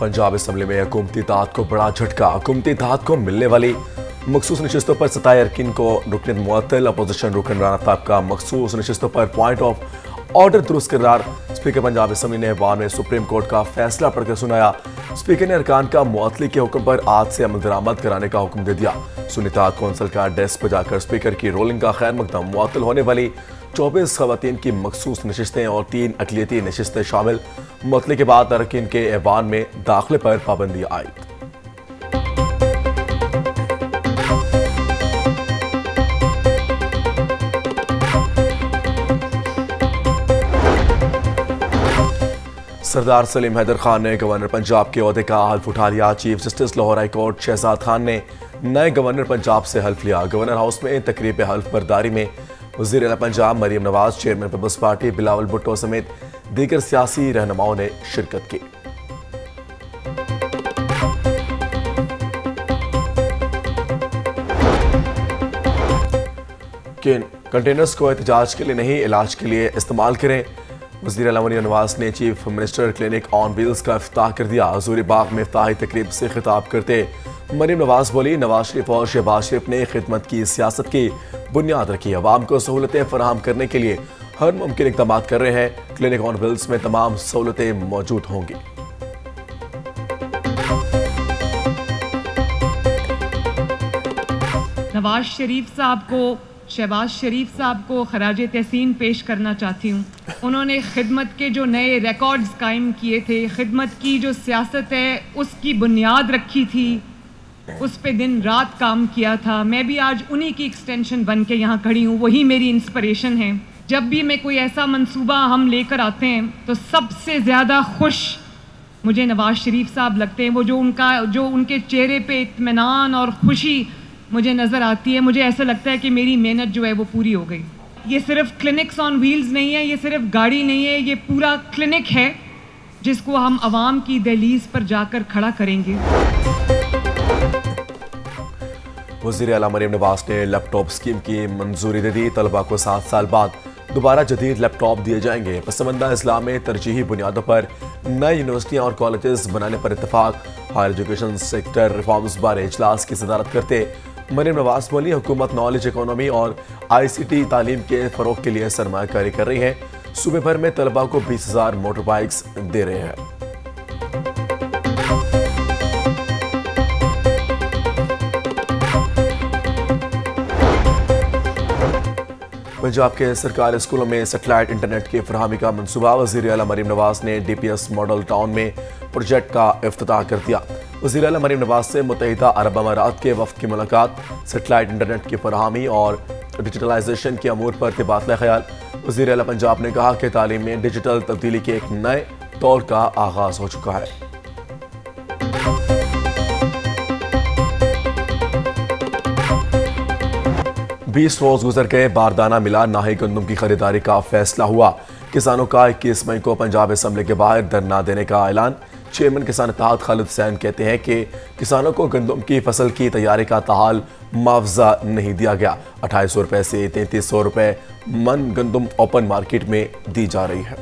Punjab assembly में हुकूमती इत्तेहाद को बड़ा झटका। हुकूमती इत्तेहाद को मिलने वाली मखसूस नशिस्तों पर 27 अरकान को रुकनीत मुअत्तल। अपोजिशन रुकन राना साहब का मखसूस नशिस्तों पर पॉइंट ऑफ ऑर्डर दुरुस्त करार। स्पीकर पंजाब असम्बली ने अवाम में सुप्रीम कोर्ट का फैसला पढ़कर सुनाया। स्पीकर ने अरकान का मुअत्तली के हुक्म पर आज से अमल दरामद कराने का हुक्म दे दिया। सुन्नी इत्तेहाद कौंसिल का डेस्क पर जाकर स्पीकर की रोलिंग का खैर मकदम। मुअत्तल होने वाली 24 खवातीन की मखसूस नशिस्तें और 3 अक़लियती नशिस्तें शामिल। मुअत्तली के बाद अरकान के ऐवान में दाखिले पर पाबंदी आयद। सरदार सलीम हैदर खान ने गवर्नर पंजाब के ओहदे का हल्फ उठा लिया। Chief justice Lahore high court Shahzad Khan ने नए गवर्नर पंजाब से हल्फ लिया। गवर्नर हाउस में तकरीब हल्फ बरदारी में वज़ीर आला Punjab Maryam Nawaz, chairman Peoples Party Bilawal Bhutto समेत दीगर सियासी रहनुमाओं ने शिरकत की। कंटेनर्स को एहतजाज के लिए नहीं, इलाज के लिए इस्तेमाल करें। वज़ीर आला मरियम नवाज ने chief minister clinic on wheels का इफ्तिताह कर दिया। हजूरी बाग में इफ्तिताही तकरीब से खिताब करते मरियम नवाज बोली, नवाज शरीफ और शहबाज शरीफ ने खिदमत की सियासत की बुनियाद रखी। अवाम को सहूलतें फराहम करने के लिए हर मुमकिन इक़दाम कर रहे हैं। क्लिनिक ऑन व्हील्स में तमाम सहूलतें मौजूद होंगी। नवाज शरीफ साहब को, शहबाज शरीफ साहब को खराज तहसीन पेश करना चाहती हूँ। उन्होंने खिदमत के जो नए रिकॉर्ड्स कायम किए थे, खिदमत की जो सियासत है उसकी बुनियाद रखी थी, उस पे दिन रात काम किया था। मैं भी आज उन्हीं की एक्सटेंशन बन के यहाँ खड़ी हूँ। वही मेरी इंस्पिरेशन है। जब भी मैं कोई ऐसा मंसूबा हम लेकर आते हैं तो सबसे ज़्यादा खुश मुझे नवाज शरीफ साहब लगते हैं। वो जो उनके चेहरे पे इत्मीनान और खुशी मुझे नज़र आती है, मुझे ऐसा लगता है कि मेरी मेहनत जो है वो पूरी हो गई। ये सिर्फ क्लिनिक्स ऑन व्हील्स नहीं है, ये सिर्फ गाड़ी नहीं है, ये पूरा क्लिनिक है जिसको हम आवाम की दहलीज पर जाकर खड़ा करेंगे। वज़ीर आला मरियम नवाज ने लैपटॉप स्कीम की मंजूरी दे दी। तलबा को 7 साल बाद दोबारा जदीद लैपटॉप दिए जाएंगे। पसमंदा अजला में तरजीही बुनियादों पर नई यूनिवर्सिटियाँ और कॉलेजेस बनाने पर इतफाक। हायर एजुकेशन सेक्टर रिफॉर्म्स बारे इजलास की सदारत करते मरियम नवाज बोली, हुकूमत नॉलेज इकोनॉमी और ICT तालीम के फ़रोग के लिए सरमायाकारी कर रही है। सूबे भर में तलबा को 20,000 मोटर बाइक्स दे रहे हैं। पंजाब के सरकारी स्कूलों में सेटेलाइट इंटरनेट की फरहमी का मनसूबा। वज़ीर आला मरियम नवाज ने DPS मॉडल टाउन में प्रोजेक्ट का इफ्तिताह कर दिया। वज़ीर आला मरियम नवाज से मुत्तहिदा अरब अमारात के वफ़द की मुलाकात। सेटेलाइट इंटरनेट की फरहमी और डिजिटलाइजेशन के अमूर पर तबादला ख्याल। वज़ीर आला पंजाब ने कहा कि तालीम में डिजिटल तब्दीली के एक नए दौर का आगाज़ हो चुका है। बीस रोज गुजर गए, बारदाना मिला, ना ही गंदम की खरीदारी का फैसला हुआ। किसानों का 21 मई को पंजाब असम्बली के बाहर धरना देने का ऐलान। चेयरमैन किसान इत्तेहाद खालिद हुसैन कहते हैं कि किसानों को गंदम की फसल की तैयारी का ताहाल मुआवजा नहीं दिया गया। 2800 रुपए से 3300 रुपए मन गंदम ओपन मार्केट में दी जा रही है।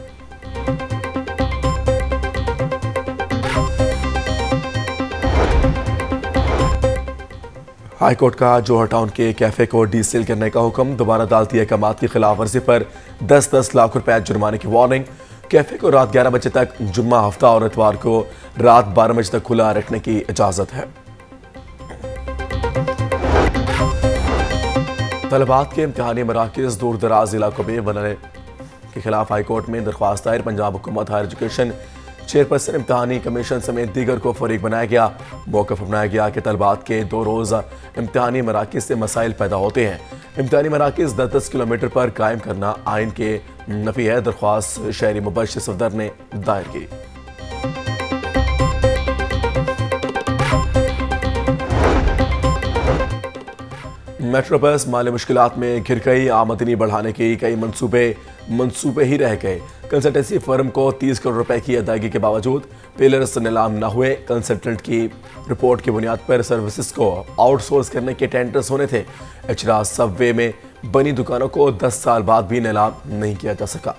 हाईकोर्ट का जोहर टाउन के कैफे को डीसील करने का हुक्म। दोबारा अदालती अहकामात की खिलाफ वर्जी पर 10-10 लाख रुपए जुर्माने की वार्निंग। कैफे को रात 11 बजे तक, जुम्मा हफ्ता और इतवार को रात 12 बजे तक खुला रखने की इजाजत है। तलबात के इम्तिहानी मराकज़ दूर दराज इलाकों में बनने के खिलाफ हाईकोर्ट में दरख्वास्त दायर। पंजाब हुकूमत हायर एजुकेशन चेयरपर्सन इम्तिहानी कमीशन समेत दीगर को फरीक बनाया गया। मौक़िफ़ अपनाया गया कि तलबात के 2 रोज़ा इम्तिहानी मराकज़ से मसाइल पैदा होते हैं। इम्तिहानी मराकज़ 10-10 किलोमीटर पर कायम करना आइन के नफ़ी है। दरख्वास्त शहरी मुबश्शिर सफदर ने दायर की। मेट्रो बस माली मुश्किलात में घिर गई। आमदनी बढ़ाने के कई मंसूबे ही रह गए। कंसल्टेंसी फर्म को 30 करोड़ रुपए की अदायगी के बावजूद पिलर्स नीलाम न हुए। कंसल्टेंट की रिपोर्ट की बुनियाद पर सर्विसेज को आउटसोर्स करने के टेंडर्स होने थे। एचरा सबवे में बनी दुकानों को 10 साल बाद भी नीलाम नहीं किया जा सका।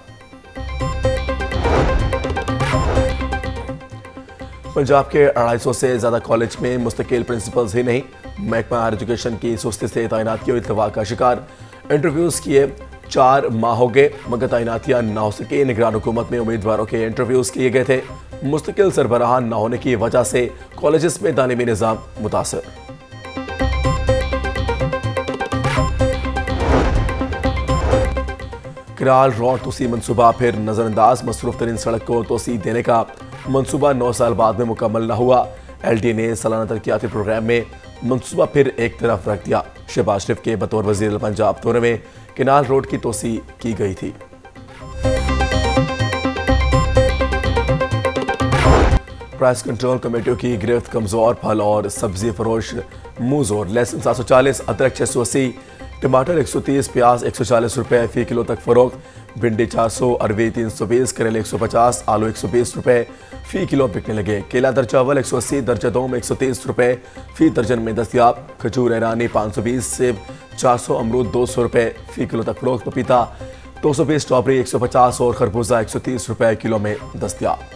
पंजाब के 250 से ज्यादा कॉलेज में मुस्तकिल प्रिंसिपल्स ही नहीं, महकमा हायर एजुकेशन की सुस्ती से तैनातियों इत्तफाक का शिकार। इंटरव्यूज किए 4 माह हो गए मगर तैनातियां न हो सके। निगरान हुकूमत में उम्मीदवारों के इंटरव्यूज किए गए थे। मुस्तकिल सरबराह न होने की वजह से कॉलेजेस में तालीमी निज़ाम मुतासर। किराल रोड तोसी मनसूबा फिर नजरअंदाज। मसरूफ तरीन सड़क को तोसी देने का मनसूबा 9 साल बाद में मुकम्मल न हुआ। LD ने सालाना तरक्याती प्रोग्राम में मनसूबा फिर एक तरफ रख दिया। शहबाज शरीफ के बतौर वजीर पंजाब दौरे में किनाल रोड की तोसी की गई थी। प्राइस कंट्रोल कमेटियों की गिरफ्त। कमजोर फल और सब्जी फरोश मुंह जोर। लहसुन 740, अदरक 680, टमाटर 130, प्याज 140 रुपए फी किलो तक फरोख्त। भिंडी 400, अरवी 320, करेले 150, आलू 120 रुपए फी किलो बिकने लगे। केला दर्जा अव्वल 180, दर्जा दो में 130 रुपए फी दर्जन में दस्तियाब। खजूर ईरानी 520, सेब 400, अमरूद 200 रुपए फी किलो तक फरोख्त। पपीता 220, स्ट्रॉबेरी 150 और खरबूजा 130 रुपए किलो में दस्तियाब।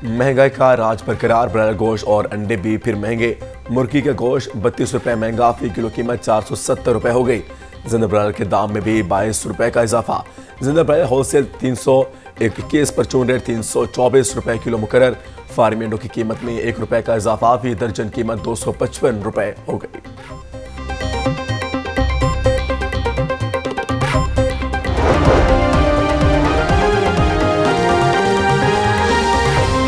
महंगाई का राज बरकरार। ब्रायलर गोश्त और अंडे भी फिर महंगे। मुर्गी का गोश्त 32 रुपए महंगा, फी किलो कीमत 470 रुपए हो गई। जिंदा ब्रायलर के दाम में भी 22 रुपए का इजाफा। जिंदा ब्रायलर होलसेल 321 पर चून रेट 324 रुपए किलो मुकर्रर। फार्मी अंडों की कीमत में 1 रुपए का इजाफा, फी दर्जन कीमत 255 रुपए हो गई।